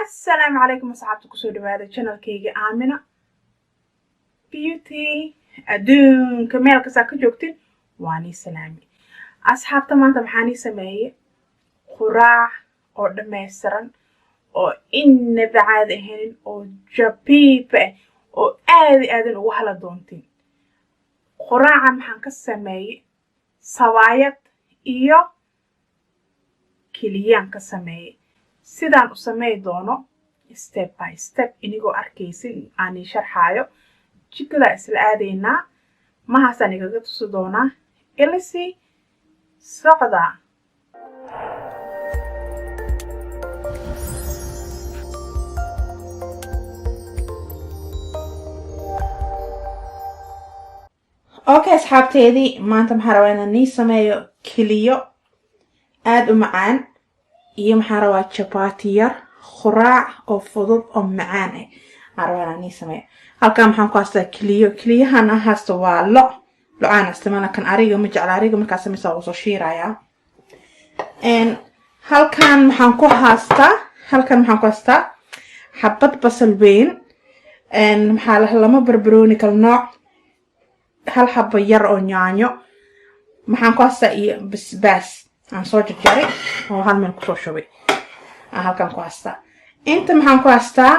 السلام عليكم أصحابتي كسو دوادا channel كيغي آمنة beauty أدون كميل كساكو جوكتين واني سلامي أصحابتا مانتا محاني سمايي قراع أو دميستران أو إن بعاد هنين أو جبيبة أو آدن وحلا دونتين قراعا محان كسمايي سوايد إيو كليان كسمايي sidaan u sameey doono step by step inigoo arkaysin aan sharxaayo jikada isla aadeynaa mahaasan igaga tusi doonaa ilasi socda okay asxaabteedii maanta maxaan rabaa inaan nii sameeyo kiliyo aad u macaan iyo maxaan rabaa chapati yar quraac oo fudud oo macaan ah aan nii sameeyo halkaan maxaan ku haystaa kiliyahan haysto waa lo-aan isticmaala kan ariga ma jecla ariga markaa sameysaa oo soo shiiraya halkaan maxaan ku haystaa xabad basal weyn maxaa lama barbarooni kala nooc hal xabo yar oo yaanyo maxaan ku haystaa iyo basbaas aan soo jarjaray oo hal meel ku soo shubay halkan ku haystaa inta maxaan ku haystaa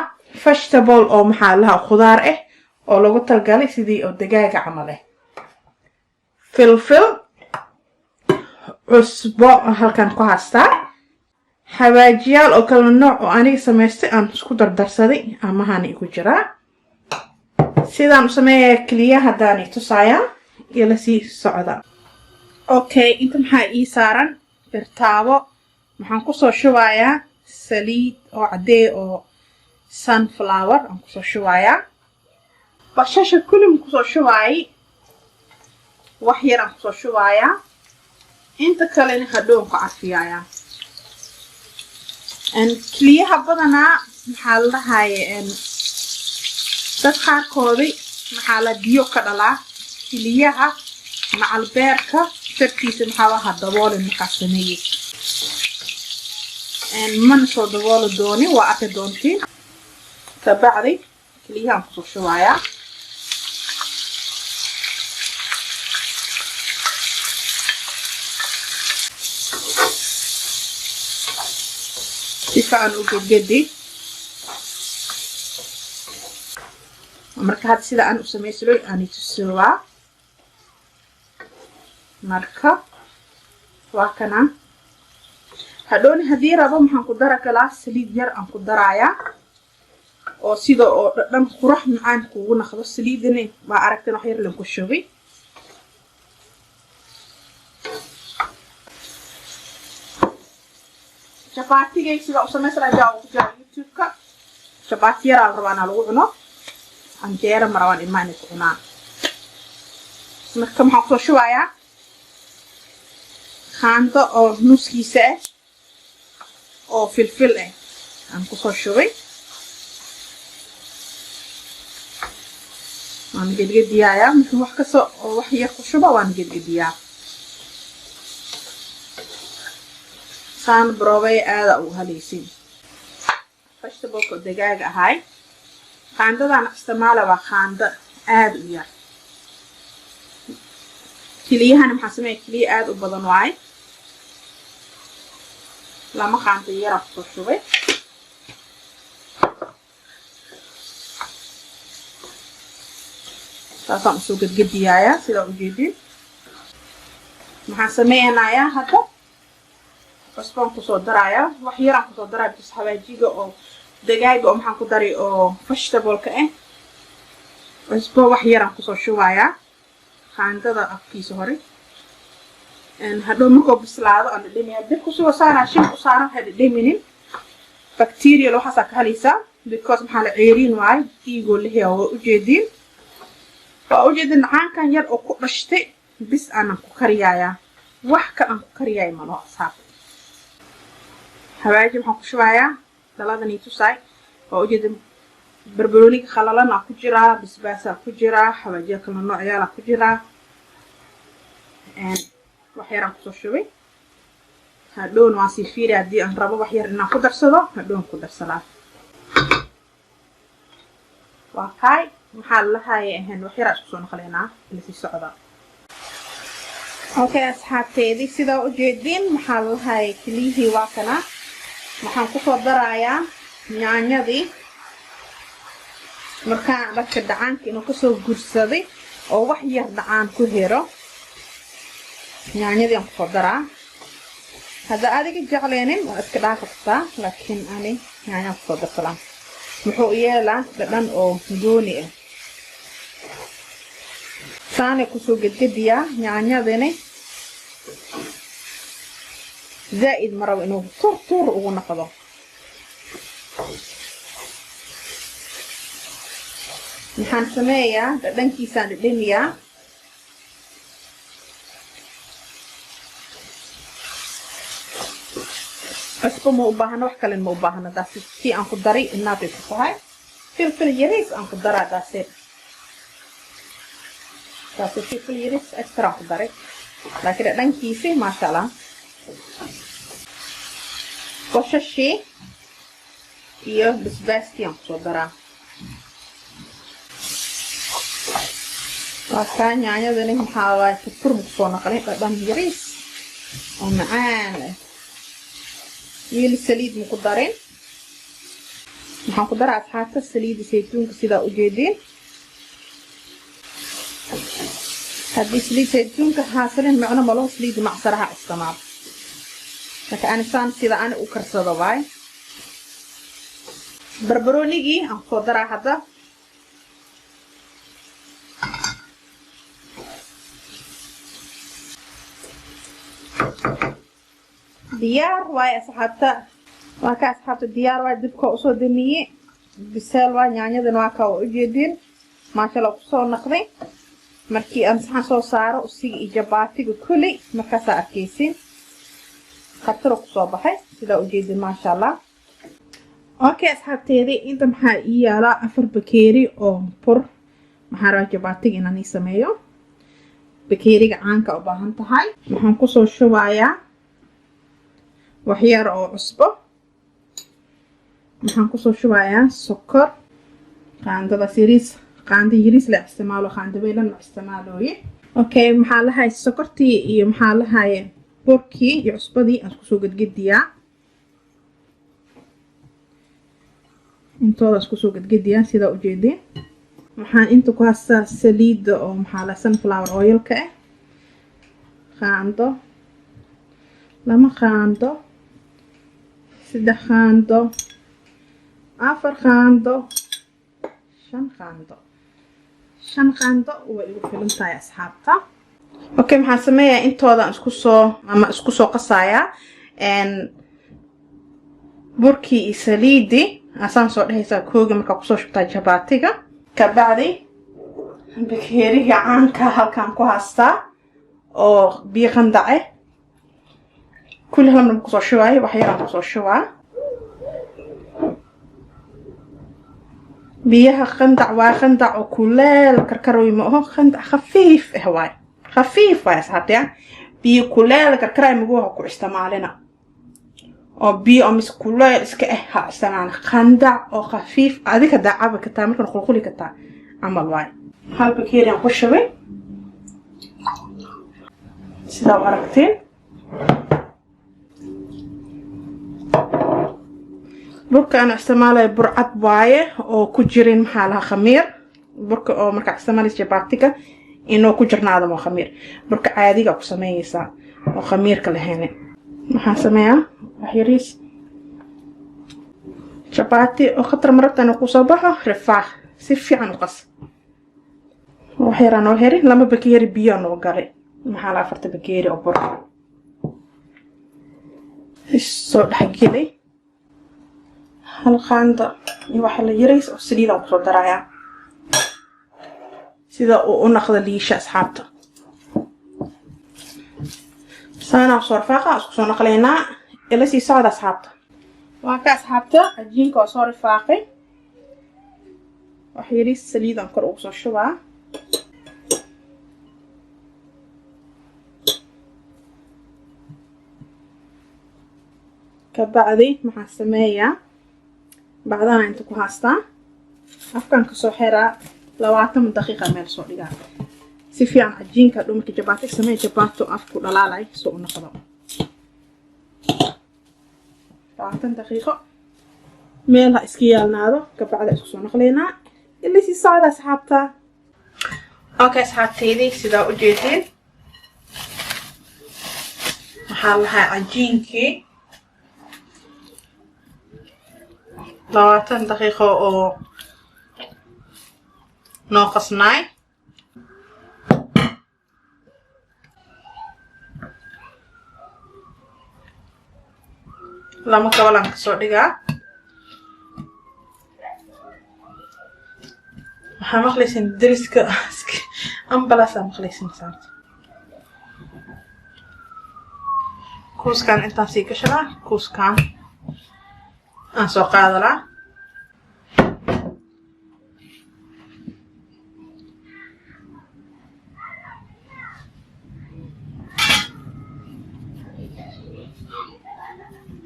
vegetable oo maxaa lahaa khudaar ah oo lagu talgalay sidii oo digaaga camal ah filfil cusbo halkan ku haystaa xawaajiyaal oo kala nooc oo aniga samaystay aan isku dardarsaday amahani ku jiraa sidaan u sameeyaa kaliya hadaan tusayaan ila sii socda okay inta maxaa ii saaran birtaabo maxaan ku soo shubayaa saliid oo cadee oo sunflower aan ku soo shubayaa bashasha kulum ku soo shubay wax yar aan ku soo shubayaa inta kalena hadhow ku carfiyayaa kiliyaha badanaa maxaa la dhahayaa dad qaarkoodii maxaa la biyo ka dhalaa kiliyaha مع البركة تركيز محاوها الدوال المحسنية من شو دوال الدوني وقت دونتين تبعدي كليها نقصو شوية تفعل وجود جدي مركا هاد سيدا أن أسمي سلوي أني تسوا marka waa kana hadhooni hadii rabo maxaan ku dara kala saliid yar aan ku daraaya oo sida oo dhan qurux macaan kugu naqdo saliidina ma aragteen wax yar ku shubay chapatiga sida u sameysana jaaw ku jaa youtube-ka chapati yar aan rabaa lagu cuno anjeera marwan imaan ku cunaa marka maxaan ku shubayaa خانطة أو نص كيسة أو فلفل عم كسر شوي أنا قد ديايا مش واحد كسر واحد ياخد شبا وأنا قد ديا سان بروي هذا أو هاليسين فاشتبوك الدجاج هاي خانطة أنا استعمالها وخانطة عاد ويا كليها أنا محسمة كلي عاد وبدن واي لما خانطة يرى شوي تاسم سوق الجديايا سيدا وجدي محسمة أنا يا هذا بس كون كصدرايا وحيران كصدرايا بس حواجيجا أو دجاج أو محن كداري أو فشتبول كأن بس بو وحيران كصشوايا خانطة أكيس هوري إن هذا مكو بسلاده أنا دمي أبدي كسوة صار عشان صار هذا دمينين بكتيريا لو حسك هاليسا because محل عيرين واي يقول لي هو وجدين فوجد إن عن كان ير أو كرشتي بس أنا كريايا وحكة أنا كرياي ما له أصحاب هواجم حق شوية ثلاثة نيتو ساي فوجد بربروني خلالنا كجرا بس كجرا حواجي كل نوع يلا كجرا وحيران كسو شوي هادون واسي فيري هدي أن ربو وحير إنا كدر صدا هادون كدر صلاة وكاي محل هاي هن وحيرة شخصون خلينا اللي في السعودة. اوكي أصحابتي دي سيدا وجدين محل هاي كليه واكنا محن كسو درايا نعنيا دي مركان لك دعانك إنو كسو قرصدي أو وحير دعان كهيرو نعنيا دي كسو درا هذا أديك جعلينين وأتكدا كفتا لكن أني نعنيا كسو درسلا محو إيالا لدن أو دوني ثاني كسو قدقديا نعنيا ديني زائد مرة إنه طور ونقضه نحن سمايا دنكي سان الدنيا أسبو موباهنا وحكالين موباهنا داسي في أنكو داري النابي بصحي فلفل يريس أنكو دارا داسي فلفل يريس أكثر أنكو داري لكن دنكي سي ما شاء الله وشاشي iyo basbaaskiyan kusoo daraa waa nyaanyadani maxaa waaye furfur kusoo naqlay dhadhan yariis oo macaan weli saliid ma ku darin maxaan ku daraa asxaabta saliida saytuunka sidaa u jeediin haddii saliid saytuunka haasanin macno malo saliida macsaraha isticmaal laakiin anisaan sida ani u karsado waay بربرونيجي أنكو درا هذا ديار واي أصحابته واكا أصحابته ديار واي دبكو أصو دمية بسال واي نعنيا دن واكا وجدين ما شاء الله أصو نقضي مركي أمسحان صو صارو أصيغ إجاباتي كلي مركاسا أكيسين خطر أصو بحي سيدا وجدين ما شاء الله اوكي أصحابتي انت maxaa ii yaala 4 bakeeri oo bur maxaa rabaa jabaatiga inaan sameeyo bakeeriga caanka u baahan tahay waxaan ku soo shubayaa wax yar oo cusbo waxaan ku soo shubayaa sokor qaandada yariis la isticmaalo qaanda weelan la isticmaalooye okay maxaa la hay sokortii iyo maxaa la hay burkii iyo cusbadii aan ku soo gadgadiyaa intooda isku soo gadgadiyaa sida u jeedin waxaan inta ku haystaa saliid oo maxaa la sunflower oil ka qaando lama qaando 3 qaando 4 qaando 5 qaando 5 qaando way ugu filan tahay asxaabta okay maxaan sameeyaa intooda isku soo qasayaa burkii iyo saliidi asaan soo dhahaysaa kooga marka ku soo shubtaa jabaatiga ka bacdi bakeeriga caanka halkaan ku haystaa oo biyo qandace kulli halna ku soo shubay wax yar ku soo shubaa biyaha qandac waa qandac oo kuleel karkaroy ma aha qandac khafiif waay khafiif waay asxaabta biyo kuleel karkaray maguha ku isticmaalina oo biyo amis kuleel iska ha isticmaal qandac oo khafiif adiga daacaba ka taa markan qulquli ka taa amal waay hal bakeeri aan ku shubay sida aragteen burka aan isticmaalay burcad waaye oo ku jirin maxaa la khamiir burka oo marka isticmaalay jabaatiga inuu ku jirnaado ma khamiir burka caadiga ku sameeyaysa oo khamiirka lahayn maxaan sameeyaa waxyariis jabaati oo khatar marabtan ku soo baxo rifaax si fiican u qas waxyaraan oo heri lama bakeeri biyo noo galay maxaa la 4 bakeeri oo bur soo dhaxgelay hal qaando iyo waxa la yirays oo saliid aan ku soo darayaa sida uu naqdo liisha asxaabta سانا صرفاقة اسكو سونا قلينا إلا سي صعد أصحابته وهكا أصحابته عجينك وصور فاقي وحيري السليد انكر اوصو الشبع كبعدي مع السمية بعدها انتكو هاستا afkaan kasoo xiraa 20 daqiiqo meel soo dhigaa si fiican cajiinka dhumarka jabaati samee jabaato afku dhalaalay soo u noqdo 20 daqiiqo meel ha iska yaalnaado kabacda isku soo noqleynaa ilaa si saacada asxaabta okay asxaabteedii sida u jeedin waxaa lahaa cajiinkii 20 daqiiqo oo noo qasnaay lama kabalan kasoo dhigaa waxaa maqlaysin dariska ambalaasa maqlaysin saarta kuuskan intaan sii gashanaa kuuskan aan soo qaadalaa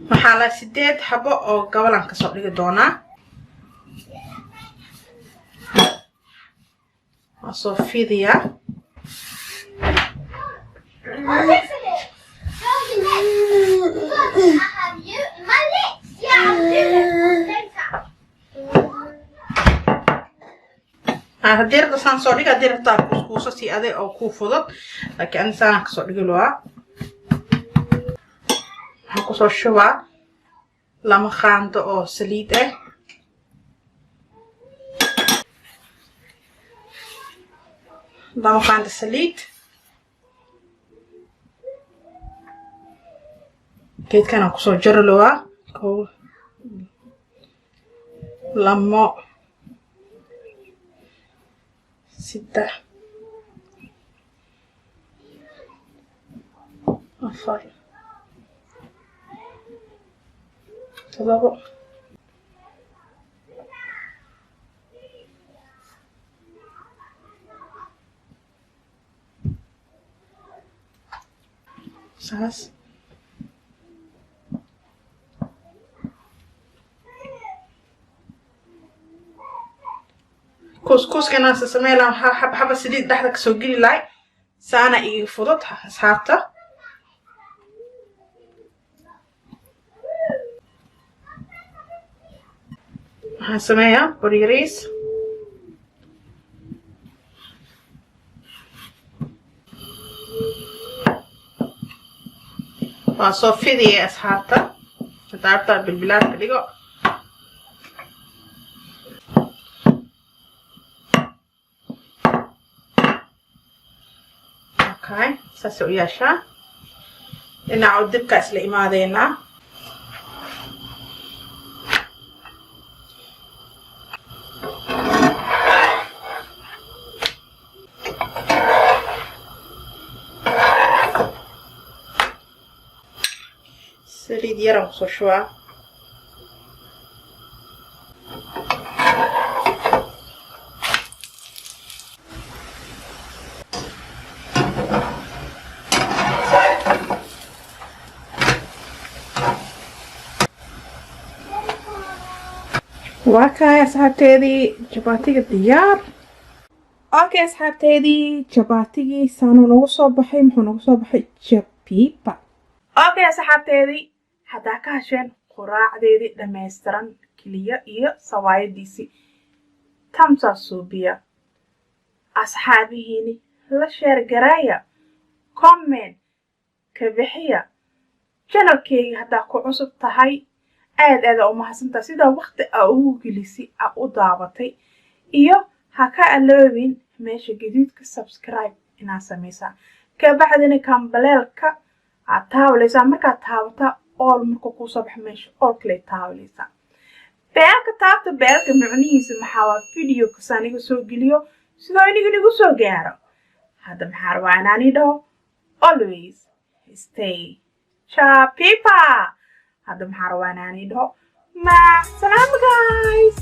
waxaa la 8 xabo oo gabalan ka soo dhigi doonaa soo fidiya haddii rabta saan soo dhiga haddii rabtaa kuuskuuso si aday oo kuu fudud laakiin ani saanaan kasoo dhigi lahaa waxaan kusoo shubaa 2 qaando oo saliid ah vamos a hacer saliid geedkan aan kusoo jari lahaa 2 3 4 7 saas couscouskana sameeylaan haba saliid dhaxda ka soo geli lahay saana ii fudud asxaabta waxaan sameeyaa bariis waa soo fidiya asxaabta hadaarta bilbilaadka dhigo okay saas u yeeshaa dhinaca dibka isla imaadeena saliid yaran kusoo shubaa waa kaay asxaabteedii jabaatiga diyaar okay asxaabteedii jabaatigii saanu nagu soo baxay muxuu nagu soo baxay jabiiba okay asxaabteedii haddaa ka hasheen quraacdeedii dhammaystiran kiliyo iyo sawaayadiisii tamsaa suubiya asxaabihiini la sheer garaaya comment ka bixiya channelkeyga haddaa ku cusub tahay aad u mahadsantahay sida waqti ugu gelisi u daabatay iyo ha ka aloobin meesha gaduudka subscribe inaa sameysaa ka bacdina kambaleelka aad taabalaysaa markaad taabataa all markuu kuu soo baxo meesha all kale taabalaysaa beelka taabta beelka macnihiisa maxaa waa video kasaan iga soo geliyo sidoo inigu soo gaaro hadda maxaa rabaa inaan idhaho always stay Jabiiba hadda maxaa rabaa inaan idhaho ma salaam guys